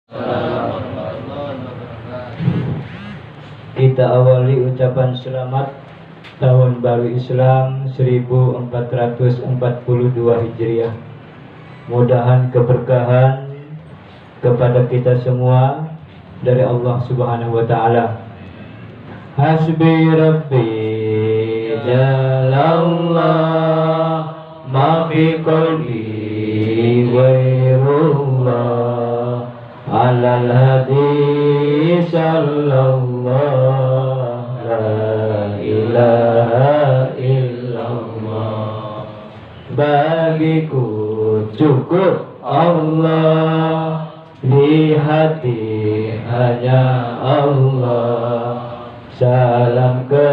Kita awali ucapan selamat tahun baru Islam 1442 Hijriah. Mudahan keberkahan kepada kita semua dari Allah Subhanahu wa taala. Hasbi Rabbi Jalallah ma fi qalbi ghairullah alal hadi sallallahu la ilaha illallah. Bagiku cukup Allah, di hati hanya Allah. Salam ke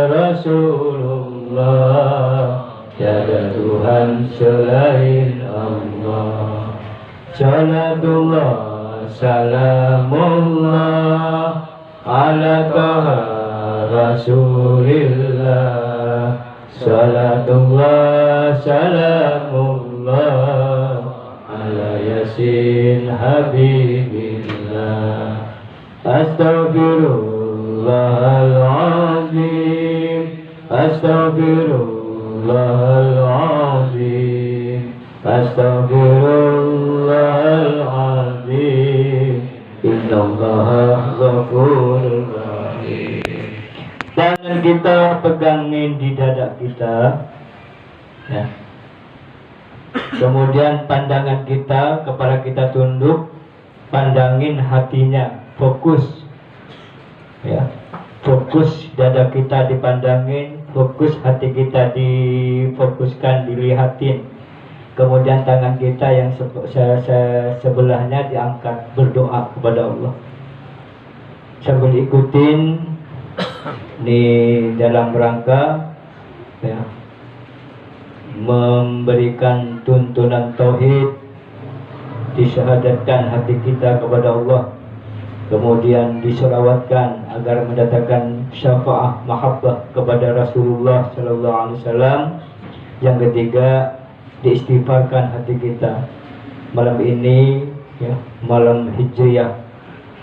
Rasulullah, tiada Tuhan selain Allah. Salatullah salamullah ala taha Rasulillah. Salatullah salamullah ala yasin habibillah. Astaghfirullahaladzim, astaghfirullahaladzim, astaghfirullahaladzim. Innallaha ghafurur rahim. Tangan kita pegangin di dada kita, ya. Kemudian pandangan kita, kepala kita tunduk, pandangin hatinya, fokus, ya. Fokus dada kita dipandangin, fokus hati kita difokuskan, dilihatin. Kemudian tangan kita yang sebelahnya diangkat, berdoa kepada Allah. Sambil ikutin di dalam rangka, ya, memberikan tuntunan tauhid, disyahadatkan hati kita kepada Allah, kemudian diselawatkan agar mendatangkan syafaah mahabbah kepada Rasulullah sallallahu alaihi wasallam. Yang ketiga, diistighfarkan hati kita. Malam ini, ya, malam Hijriah,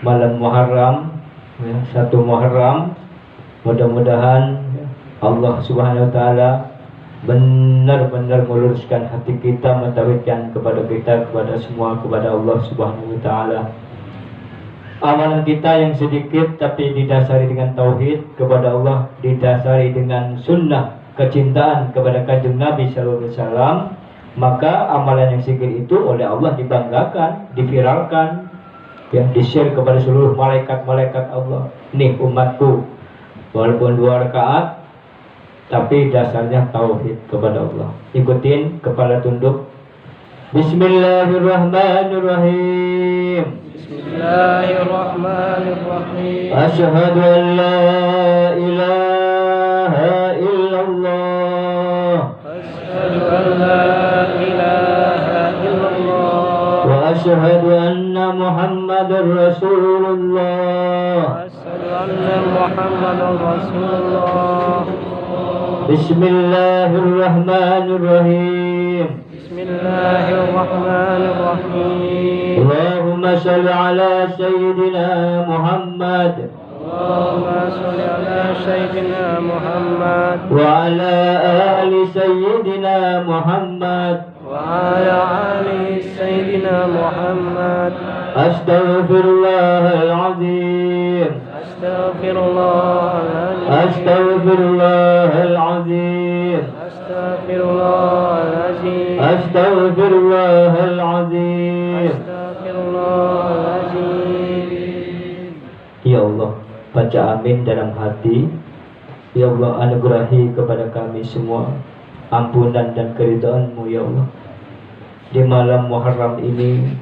malam Muharram, ya, 1 Muharram. Mudah-mudahan, ya, Allah Subhanahu wa taala benar-benar meluruskan hati kita, mentauhidkan kepada kita, kepada semua, kepada Allah Subhanahu wa taala. Amalan kita yang sedikit tapi didasari dengan tauhid kepada Allah, didasari dengan sunnah kecintaan kepada kanjeng Nabi sallallahu alaihi wasallam, maka amalan yang sedikit itu oleh Allah dibanggakan, diviralkan, ya, di-share kepada seluruh malaikat-malaikat Allah. Nih umatku, walaupun 2 rakaat tapi dasarnya tauhid kepada Allah. Ikutin, kepala tunduk. Bismillahirrahmanirrahim. Bismillahirrahmanirrahim. Asyhadu an la ilaha illallah. Asyhadu an la ilaha illallah. Wa asyhadu anna Muhammadar Rasulullah. Asyhadu anna Muhammadar Rasulullah. Bismillahirrahmanirrahim. Bismillahirrahmanirrahim. Allahumma shalli ala Sayyidina Muhammad Allahumma shalli ala Sayyidina Muhammad wa ala ali Sayyidina Muhammad wa ala ali Sayyidina Muhammad. Astaghfirullahalazim, Astaghfirullahaladzim. astaghfirullahalazim, Astaghfirullahaladzim. astaghfirullahalazim. Astaghfirullahaladzim. Ya Allah, baca amin dalam hati. Ya Allah, anugerahi kepada kami semua ampunan dan keridhaan-Mu, ya Allah. Di malam Muharram ini,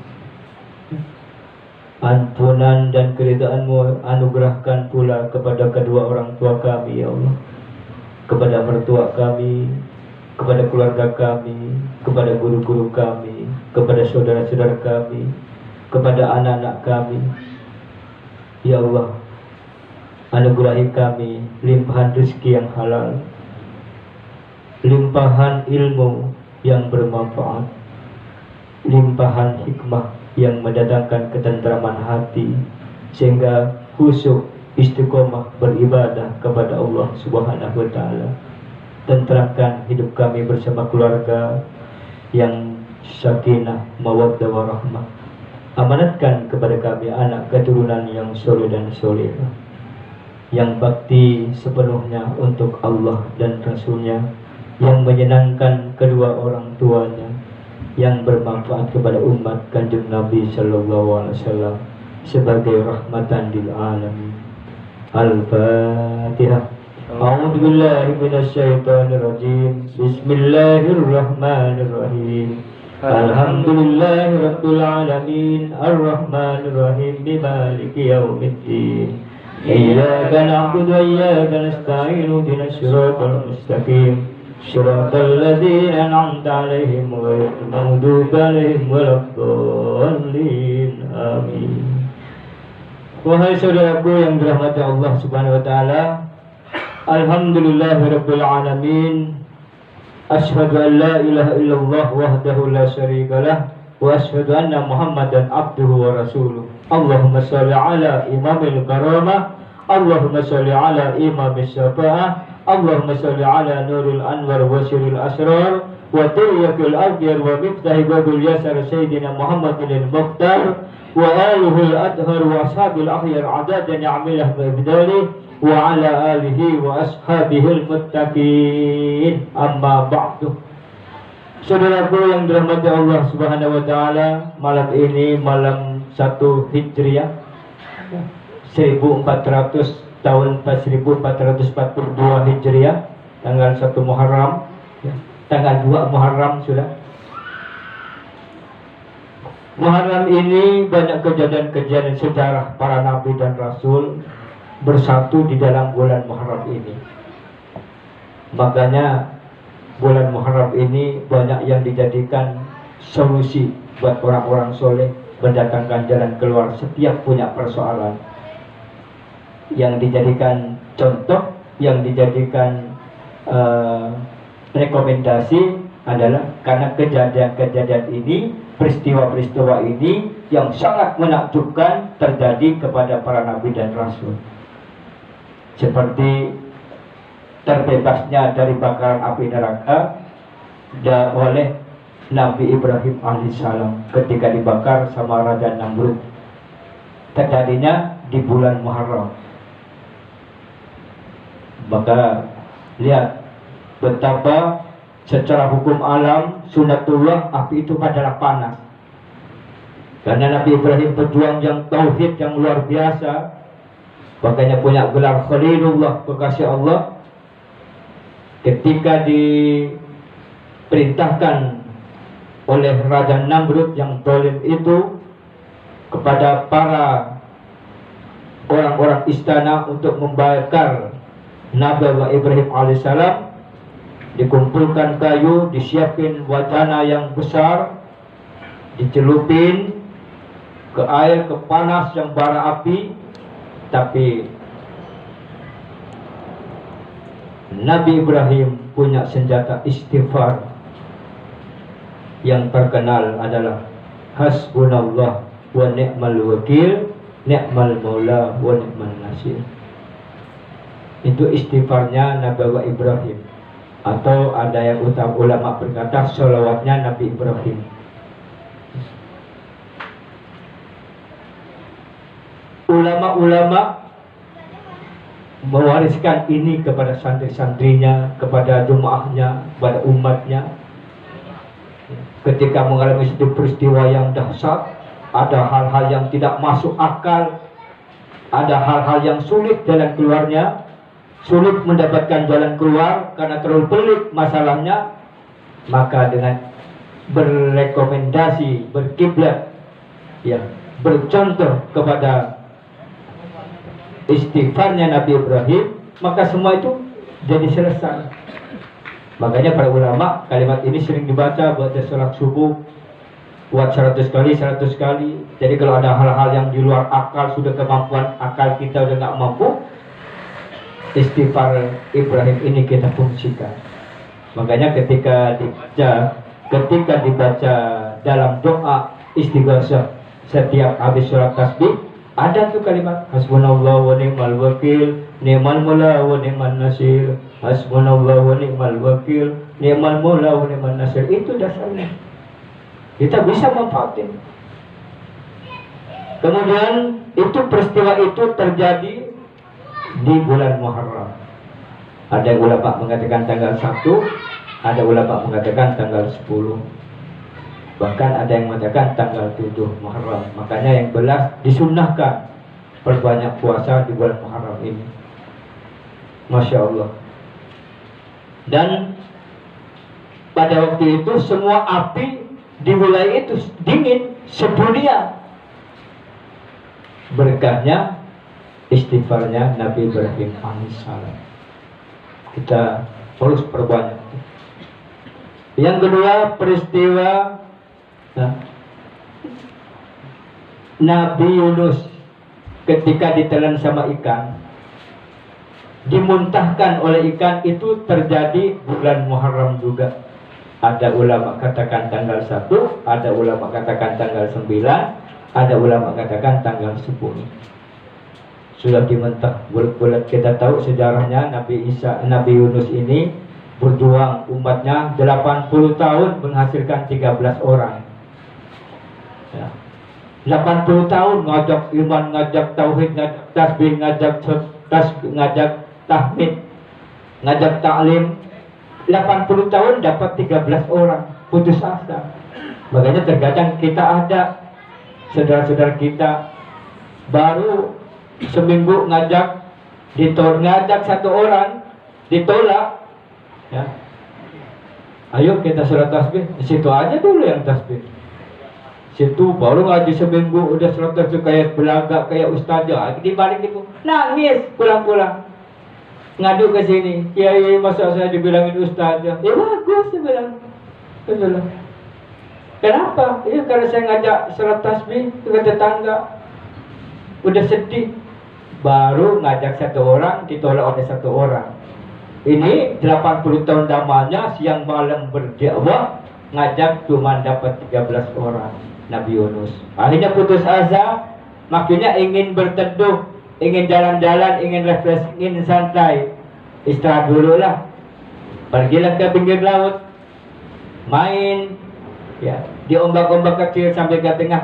ampunan dan keridhaan-Mu anugerahkan pula kepada kedua orang tua kami, ya Allah, kepada mertua kami, kepada keluarga kami, kepada guru-guru kami, kepada saudara-saudara kami, kepada anak-anak kami. Ya Allah, anugerahi kami limpahan rezeki yang halal, limpahan ilmu yang bermanfaat, limpahan hikmah yang mendatangkan ketentraman hati, sehingga khusyuk istiqomah beribadah kepada Allah Subhanahu wa taala. Tenteramkan hidup kami bersama keluarga yang sakinah, mawaddah warahmah. Amanatkan kepada kami anak keturunan yang soleh dan solehah, yang bakti sepenuhnya untuk Allah dan Rasulnya, yang menyenangkan kedua orang tuanya, yang bermanfaat kepada umat Kanjeng Nabi Sallallahu Alaihi Wasallam sebagai rahmatan lil alamin. Al-Fatihah. A'udzu billahi minasyaitonir rajim. Bismillahirrahmanirrahim. Alhamdulillahi rabbil alamin, arrahmanir rahim, maliki yaumiddin. Iyyaka na'budu wa iyyaka nasta'in, ihdinas siratal mustaqim. Shiratal ladzina an'amta 'alaihim ghairil maghdubi 'alaihim waladdallin. Amin. Wahai saudaraku yang dirahmati Allah Subhanahu wa taala, alhamdulillahirabbil alamin. Asyhadu an la ilaha illallah wahdahu la syarikalah wa asyhadu anna Muhammadan abduhu wa rasuluh. Allahumma shalli ala imamil karamah, Allahumma shalli ala imamis syafa'ah, Allahumma shalli ala nuril anwar wa siril asrar wa tiryakil aghyar wa miftahi babil yasar sayyidina Muhammadin al-Mukhtar wa alihi al-adhar wa ashabil akhyar adadan ya'milah bibdalih wa ala alihi wa ashabihi al-muttaqin. Amma ba'du. Saudaraku yang dirahmati Allah Subhanahu wa taala, malam ini malam 1 Hijriah 1400 tahun 1442 Hijriah, tanggal 1 Muharram, tanggal 2 Muharram sudah. Muharram ini banyak kejadian-kejadian sejarah para nabi dan rasul bersatu di dalam bulan Muharram ini. Makanya bulan Muharram ini banyak yang dijadikan solusi buat orang-orang soleh, mendatangkan jalan keluar setiap punya persoalan. Yang dijadikan contoh, yang dijadikan rekomendasi adalah karena kejadian-kejadian ini, peristiwa-peristiwa ini yang sangat menakjubkan terjadi kepada para nabi dan rasul, seperti terbebasnya dari bakaran api neraka oleh Nabi Ibrahim alaihissalam ketika dibakar sama Raja Namrud, terjadinya di bulan Muharram. Maka lihat betapa secara hukum alam sunatullah api itu adalah panas. Karena Nabi Ibrahim pejuang yang tauhid yang luar biasa, makanya punya gelar Khalilullah, kekasih Allah. Ketika diperintahkan oleh Raja Namrud yang zalim itu kepada para orang-orang istana untuk membakar Nabi Ibrahim alaihissalam, dikumpulkan kayu, disiapin wacana yang besar, dicelupin ke air, ke panas yang bara api. Tapi Nabi Ibrahim punya senjata istighfar yang terkenal adalah hasbunallah wa ni'mal wakil, ni'mal maula wa ni'mal nasir. Itu istighfarnya Nabi Ibrahim, atau ada yang ulama berkata sholawatnya Nabi Ibrahim. Ulama-ulama mewariskan ini kepada santri-santrinya, kepada jemaahnya, kepada umatnya. Ketika mengalami satu peristiwa yang dahsyat, ada hal-hal yang tidak masuk akal, ada hal-hal yang sulit jalan keluarnya, sulit mendapatkan jalan keluar karena terlalu pelik masalahnya, maka dengan berrekomendasi, berkiblat, ya, bercontoh kepada istighfarnya Nabi Ibrahim, maka semua itu jadi selesai. Makanya para ulama kalimat ini sering dibaca buat sholat subuh, buat 100 kali 100 kali. Jadi kalau ada hal-hal yang di luar akal, sudah kemampuan akal kita udah nggak mampu, istighfar Ibrahim ini kita fungsikan. Makanya ketika dibaca dalam doa istighosah, setiap habis surat tasbih ada tuh kalimat hasbunallah wa ni'mal wakil, ni'mal maula wa ni'man nasir, hasbunallah wa ni'mal wakil, ni'mal maula wa ni'man nasir. Itu dasarnya. Kita bisa manfaatin. Kemudian itu peristiwa itu terjadi di bulan Muharram. Ada ulama mengatakan tanggal 1, ada ulama mengatakan tanggal 10. Bahkan ada yang mengatakan tanggal 7 Muharram. Makanya yang belas disunnahkan perbanyak puasa di bulan Muharram ini. Masya Allah. Dan pada waktu itu semua api di wilayah itu dingin sedunia. Berkahnya istighfarnya Nabi Ibrahim alaihissalam. Kita harus perbanyak. Yang kedua peristiwa Nabi Yunus ketika ditelan sama ikan, dimuntahkan oleh ikan, itu terjadi bulan Muharram juga. Ada ulama katakan tanggal 1, ada ulama katakan tanggal 9, ada ulama katakan tanggal 10. Sudah dimuntah bulat-bulat. Kita tahu sejarahnya Nabi Yunus ini berjuang umatnya 80 tahun menghasilkan 13 orang. Ya. 80 tahun ngajak iman, ngajak tauhid, ngajak tasbih, ngajak tahmid, ngajak taklim. 80 tahun dapat 13 orang, putus asa. Makanya terkadang kita ada saudara-saudara kita baru seminggu ngajak satu orang ditolak. Ya. Ayo kita surat tasbih, di situ aja dulu yang tasbih. Situ baru ngaji seminggu udah surat tasbih kayak belaga, kayak ustazah. Dibalik itu nangis pulang-pulang. Ngadu ke sini, kiai masa saya dibilangin ustazah. Ya bagus saya bilang. Kenapa? Ya karena saya ngajak surat tasbih ke tetangga. Udah sedih. Baru ngajak satu orang ditolak oleh satu orang. Ini 80 tahun lamanya siang malam berdakwah, ngajak cuma dapat 13 orang. Nabi Yunus akhirnya putus asa, makanya ingin berteduh, ingin jalan-jalan, ingin refreshing, ingin santai, istirahat dulu lah. Pergilah ke pinggir laut, main, ya, di ombak-ombak kecil sampai ke tengah,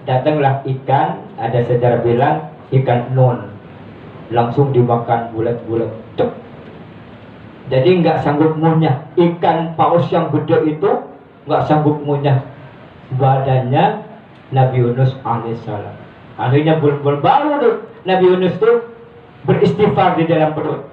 datanglah ikan. Ada sejarah bilang ikan nun, langsung dimakan bulat-bulat. Jadi nggak sanggup munyah. Ikan paus yang gede itu nggak sanggup munyah badannya Nabi Yunus alaihissalam. Akhirnya baru tuh Nabi Yunus tuh beristighfar di dalam perut.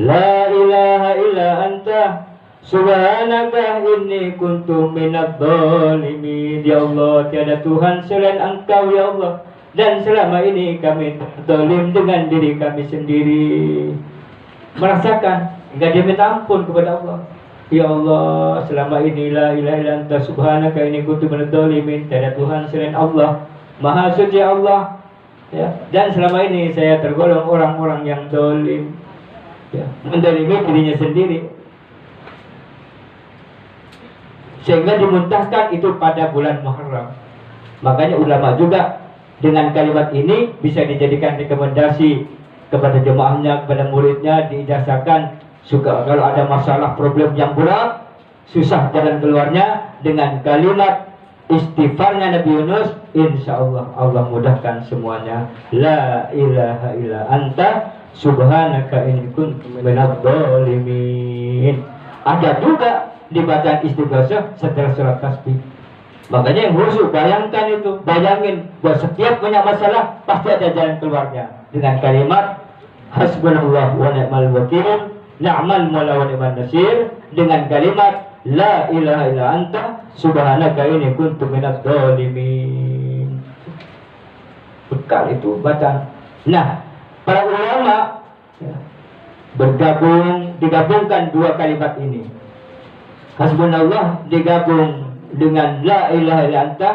La ilaha illa anta subhanaka inni kuntu minadz zalimin. Ya Allah, tiada Tuhan selain Engkau ya Allah, dan selama ini kami zalim dengan diri kami sendiri. Merasakan enggak dia minta ampun kepada Allah. Ya Allah, selama ini la ilaha illa anta subhanaka inni kuntu minadz zalimin. Tiada Tuhan selain Allah, Maha Suci Allah. Ya, dan selama ini saya tergolong orang-orang yang zalim. Ya, menzalimi dirinya sendiri. Sehingga dimuntahkan itu pada bulan Muharram. Makanya ulama juga dengan kalimat ini bisa dijadikan rekomendasi kepada jemaahnya, kepada muridnya, diijazahkan. Suka kalau ada masalah problem yang berat, susah jalan keluarnya, dengan kalimat istighfarnya Nabi Yunus, insya Allah Allah mudahkan semuanya. La ilaha illa anta subhanaka inni kuntu minadz zalimin. Ada juga dibaca istighfar setelah surat tasbih. Makanya yang khusyuk bayangkan itu, bayangin bahwa setiap punya masalah pasti ada jalan keluarnya dengan kalimat hasbunallah wa ni'mal wakil, ni'mal maula wa ni'man nasir, dengan kalimat la ilaha illa anta subhanaka inni kuntu minadz zalimin. Bekal itu bacaan. Nah, para ulama digabungkan dua kalimat ini. Hasbunallah digabung dengan la ilaha illa anta,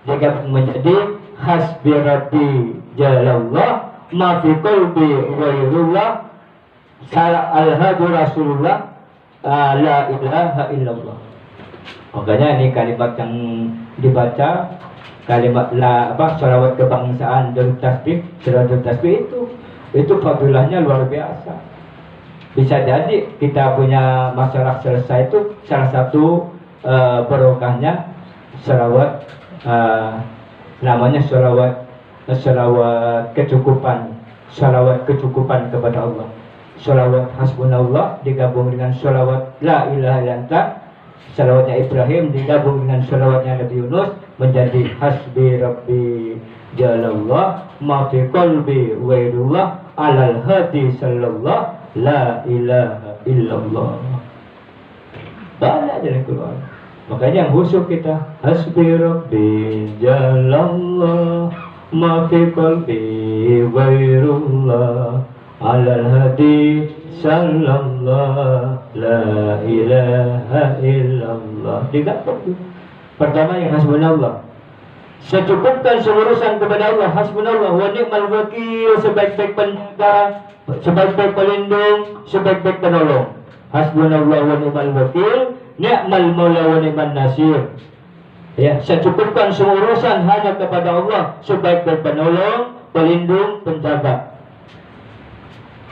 digabung menjadi hasbi rabbi jalallah ma fi qalbi ghairullah salah al-hadu rasulullah la ilaha illallah. Makanya ini kalimat yang dibaca kalimat sholawat kebangsaan dan tasbih, selawat tasbih itu fadilahnya luar biasa. Bisa jadi kita punya masalah selesai itu salah satu barokahnya selawat, namanya selawat kecukupan, selawat kecukupan kepada Allah. Selawat hasbunallah digabung dengan selawat la ilaha illallah, selawatnya Ibrahim digabung dengan selawatnya Nabi Yunus menjadi hasbi rabbi jalallah ma fi qalbi wairullah alal hadi sallallahu la ilaha illallah. Banyak dari keluar. Makanya yang khusyuk kita hasbi rabbi jalallah ma fi qalbi wairullah alal hadi sallallahu la ilaha illallah. Digabung. Pertama yang hasbunallah, secukupkan selurusan kepada Allah. Hasbunallah wa ni'mal wakil, sebaik-baik penjaga, sebaik-baik pelindung, sebaik-baik penolong. Hasbunallah wa ni'mal wakil, ni'mal maula wa ni'man nasir. Ya, secukupkan semua urusan hanya kepada Allah, sebaik-baik penolong, pelindung, penjaga.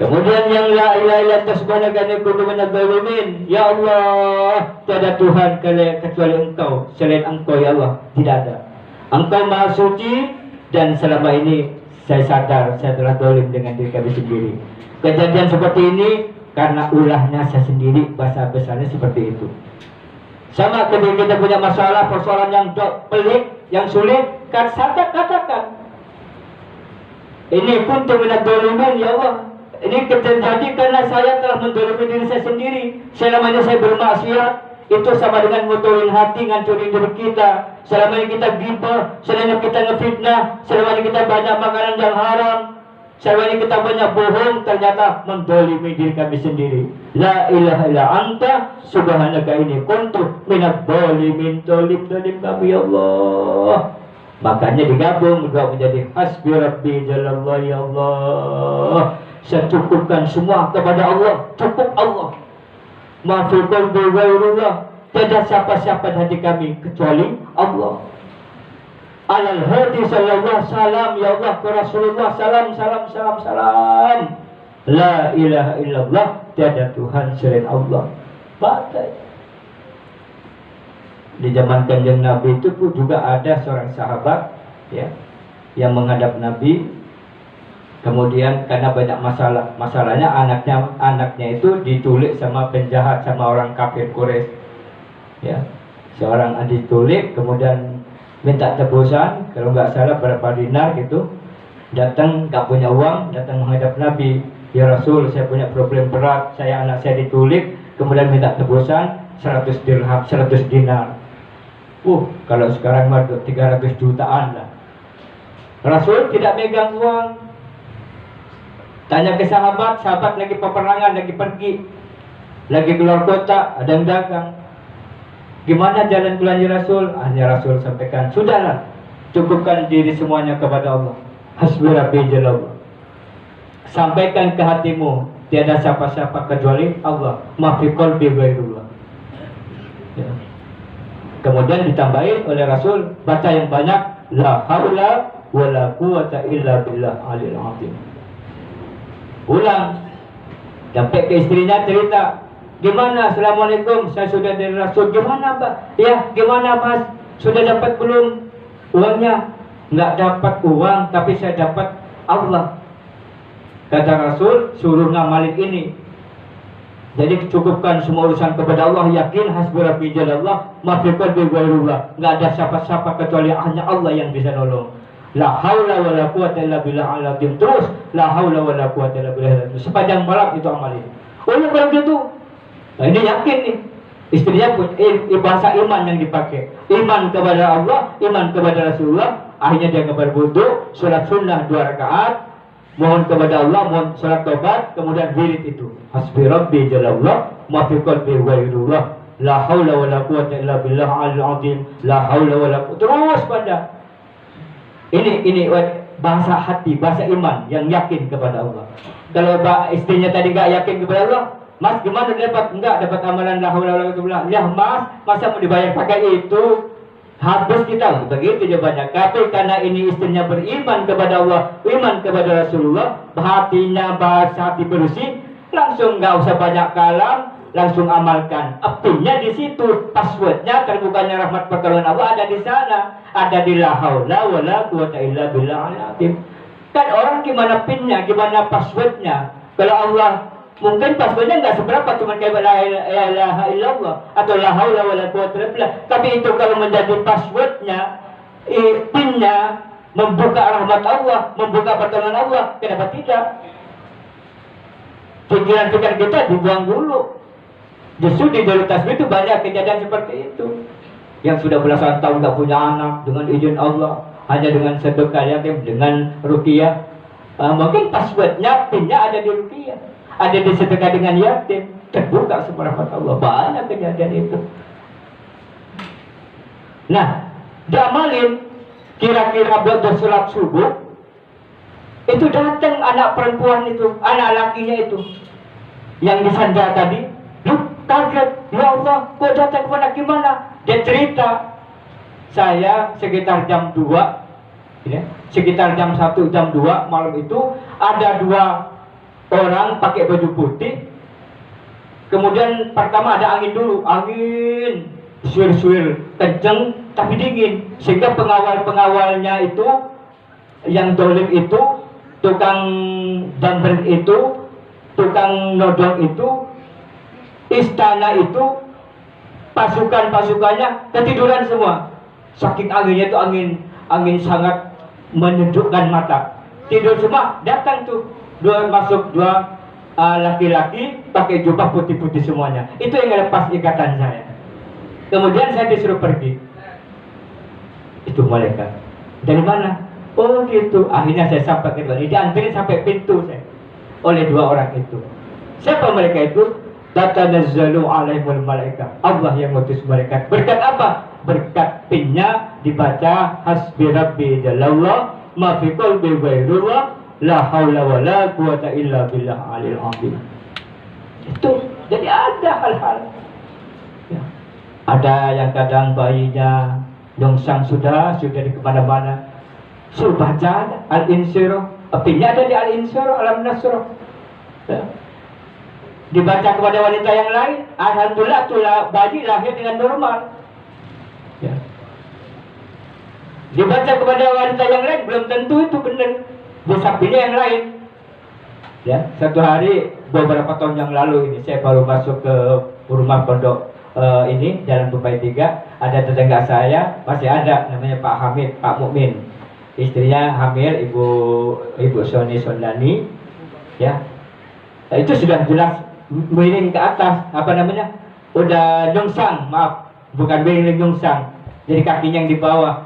Kemudian yang la ilaha illallah subhanaka inni kuntu minadz zalimin. Ya Allah, tiada Tuhan kecuali Engkau, selain Engkau ya Allah, tidak ada. Engkau Maha Suci dan selama ini saya sadar saya telah zalim dengan diri kami sendiri. Kejadian seperti ini karena ulahnya saya sendiri, bahasa besarnya seperti itu. Sama ketika kita punya masalah, persoalan yang pelik, yang sulit, katakan ini kuntu minadz zalimin ya Allah. Ini terjadi karena saya telah menzalimi diri saya sendiri. Selama ini saya bermaksiat, itu sama dengan ngotorin hati, ngancurin diri kita. Selama ini kita ghibah, selama ini kita ngefitnah, selama ini kita banyak makanan yang haram, selama ini kita banyak bohong, ternyata menzalimi diri kami sendiri. La ilaha illa anta subhanaka inni kuntu minadz zalimin. Zalim kami ya Allah. Makanya digabung juga menjadi hasbi rabbi jalallah ya Allah. Saya cukupkan semua kepada Allah, cukup Allah. Maafil qalbi ghairullah, tiada siapa-siapa di hati kami kecuali Allah. Alal hadi sallallahu salam ya Allah ke Rasulullah, salam. La ilaha illallah, tiada Tuhan selain Allah. Batai. Di zaman Kanjeng Nabi itu pun juga ada seorang sahabat ya yang menghadap Nabi. Kemudian karena banyak masalahnya anaknya itu diculik sama penjahat, sama orang kafir Quraisy. Ya, seorang diculik, kemudian minta tebusan, kalau nggak salah berapa dinar gitu. Datang nggak punya uang, datang menghadap Nabi. Ya Rasul, saya punya problem berat, anak saya diculik, kemudian minta tebusan 100 dirham, 100 dinar. Kalau sekarang mah 300 jutaan lah. Rasul tidak megang uang. Tanya ke sahabat lagi peperangan, lagi pergi, lagi keluar kota, ada yang dagang. Gimana jalan belanja Rasul? Hanya Rasul sampaikan, sudahlah, cukupkan diri semuanya kepada Allah. Hasbi rabbi jalallah. Sampaikan ke hatimu, tiada siapa-siapa kecuali Allah. Ma fi qalbi ghairullah. Ya. Kemudian ditambahin oleh Rasul, baca yang banyak, la haula wala quwata illa billah alil azim. Ulang, sampai ke istrinya cerita, gimana? Assalamualaikum, saya sudah dari Rasul. Gimana Mbak? Ya, gimana Mas? Sudah dapat belum uangnya? Nggak dapat uang, tapi saya dapat Allah. Kata Rasul, suruh ngamalin ini. Jadi cukupkan semua urusan kepada Allah, yakin hasbi rabbi jalallah ma fi qalbi ghairullah. Nggak ada siapa-siapa kecuali hanya Allah yang bisa nolong. La haula wala quwata illa billah al-azim. Terus la haula wala quwata illa billah. Sepanjang malam itu amalin. Oleh orang gitu. Nah, ini yakin nih. Istrinya pun bahasa iman yang dipakai. Iman kepada Allah, iman kepada Rasulullah. Akhirnya dia berwudu, sholat sunnah 2 rakaat, mohon kepada Allah, mohon sholat tobat, kemudian wirid itu. Hasbi rabbi jalallah, ma fi qalbi ghairullah. La haula wala quwata illa billah al-azim. La haula wala quwata. Terus pada ini bahasa hati, bahasa iman yang yakin kepada Allah. Kalau istrinya tadi nggak yakin kepada Allah, Mas gimana dapat? Enggak dapat amalan la haula wala quwata illa billah. Ya Mas, masa mau dibayar pakai itu? habis kita begitu jawabannya. Tapi karena ini istrinya beriman kepada Allah, iman kepada Rasulullah, hatinya bahasa hati bersih, langsung nggak usah banyak kalam, langsung amalkan. Apinya di situ, passwordnya terbukanya rahmat pertolongan Allah ada di sana, ada di la haula wala quwata illa billahil azim. Kan orang gimana pinnya, gimana passwordnya? Kalau Allah mungkin passwordnya nggak seberapa, cuma kayak la ilaha illallah atau la haula wala quwata illa billah. Tapi itu kalau menjadi passwordnya, pinnya membuka rahmat Allah, membuka pertolongan Allah, kenapa tidak? Pikiran-pikiran kita dibuang dulu. Justru di jalur tasbih itu banyak kejadian seperti itu. Yang sudah belasan tahun nggak punya anak, dengan izin Allah, hanya dengan sedekah yatim, dengan ruqyah. Mungkin passwordnya, pinnya ada di ruqyah, ada di sedekah dengan yatim, terbuka semua rahmat Allah. Banyak kejadian itu. Nah, diamalin. Kira-kira buat sholat subuh, itu datang anak perempuan itu, anak lakinya itu, yang disandra tadi. Kaget, ya Allah, kok datang kepada gimana? Dia cerita, saya sekitar jam 2, ya, sekitar jam 1, jam 2 malam itu, ada 2 orang pakai baju putih. Kemudian pertama ada angin dulu, angin suir-suir, kenceng tapi dingin, sehingga pengawal-pengawalnya itu, yang dolim itu, tukang jamber itu, tukang nodong itu, istana itu, pasukan-pasukannya ketiduran semua. Saking anginnya itu, angin sangat menyejukkan mata. Tidur semua. Datang tuh masuk dua laki-laki pakai jubah putih-putih semuanya. Itu yang lepas ikatan saya. Kemudian saya disuruh pergi. Itu malaikat. Dari mana? Oh gitu. Akhirnya saya sampai ke bawah. Diantarin sampai pintu saya oleh 2 orang itu. Siapa mereka itu? Tatanazzalu alaihimul malaikat. Allah yang ngutus malaikat. Berkat apa? Berkat pinnya dibaca hasbi rabbi jalallah ma fi qalbi ghairullah la haula wala quwata illa billah alil azim. Itu jadi ada hal-hal ya. Ada yang kadang bayinya nyongsang sudah di kemana-mana, suruh baca al-insyirah, pinnya ada di al-insyirah, alam-nasrah ya. Dibaca kepada wanita yang lain, alhamdulillah tulah bayi lahir dengan normal ya. Dibaca kepada wanita yang lain, belum tentu itu benar, bisa pilih yang lain ya. Satu hari beberapa tahun yang lalu ini, saya baru masuk ke rumah pondok ini Jalan Bumbai 3. Ada tetangga saya, masih ada, namanya Pak Hamid, Pak Mukmin, istrinya hamil, Ibu Soni Sondani ya. Nah, itu sudah jelas miring ke atas, udah nyongsang, maaf, bukan miring nyongsang, jadi kakinya yang di bawah,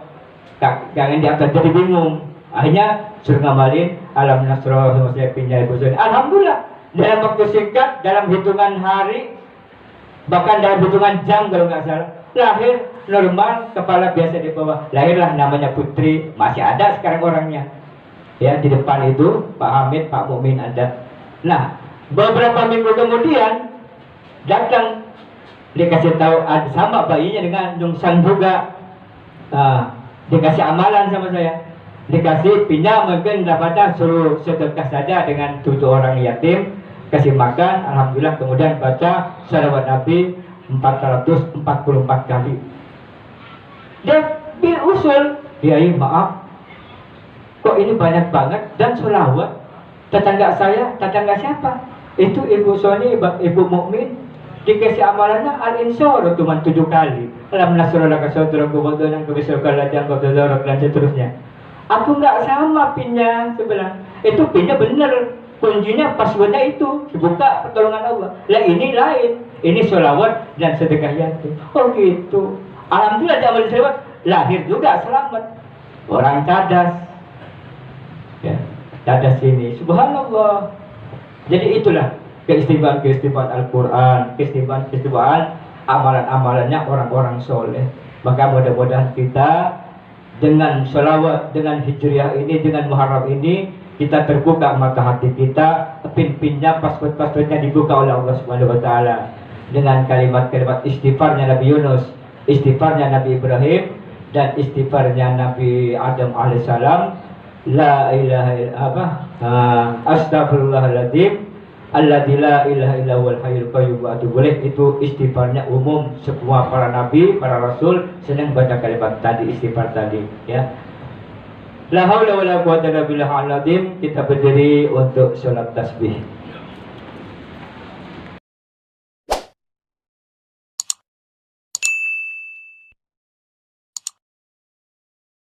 jangan di atas, jadi bingung. Akhirnya suruh ngamalin alam nasroh sama pinjai bosan. Alhamdulillah dalam waktu singkat, dalam hitungan hari, bahkan dalam hitungan jam kalau nggak salah, lahir normal, kepala biasa di bawah. Lahirlah namanya putri, masih ada sekarang orangnya ya. Di depan itu Pak Hamid, Pak Mukmin ada. Nah, beberapa minggu kemudian datang, dikasih tahu sama bayinya dengan nyongsang juga. Dikasih amalan sama saya, dikasih pinjam, mungkin dapatnya suruh sedekah saja dengan 7 orang yatim, kasih makan, alhamdulillah. Kemudian baca salawat Nabi 444 kali. Dia usul, ya maaf, kok ini banyak banget, dan sholawat tetangga saya, tetangga siapa? Itu Ibu Soni, Ibu Mukmin, dikasih amalannya al-insyirah cuma 7 kali. Alam nasrullah kasautra kubatunan kebisakan lajang kubatunan dan seterusnya. Aku nggak sama pinnya sebelah. Itu pinnya bener, kuncinya passwordnya itu dibuka pertolongan Allah. Lah ini lain, ini sholawat dan sedekah yatim. Oh gitu. Alhamdulillah di amal sholawat lahir juga selamat. Orang cadas, ya, cadas ini. Subhanallah. Jadi itulah keistimewaan Al-Quran, keistimewaan amalan-amalannya orang-orang soleh. Maka mudah-mudahan kita dengan sholawat, dengan hijriah ini, dengan Muharram ini, kita terbuka mata hati kita, pin-pinnya, password-passwordnya dibuka oleh Allah Subhanahu Wa Taala dengan kalimat-kalimat istighfarnya Nabi Yunus, istighfarnya Nabi Ibrahim, dan istighfarnya Nabi Adam alaihissalam, la ilaha illallah, astagfirullahaladzim alladzi la ilaha illa huwal hayyul qayyum wa atubu ilaih. Itu istighfarnya umum, semua para nabi, para rasul senang baca kalimat tadi, istighfar tadi ya. La haula wala quwwata illa billahil azim. Kita berdiri untuk sholat tasbih.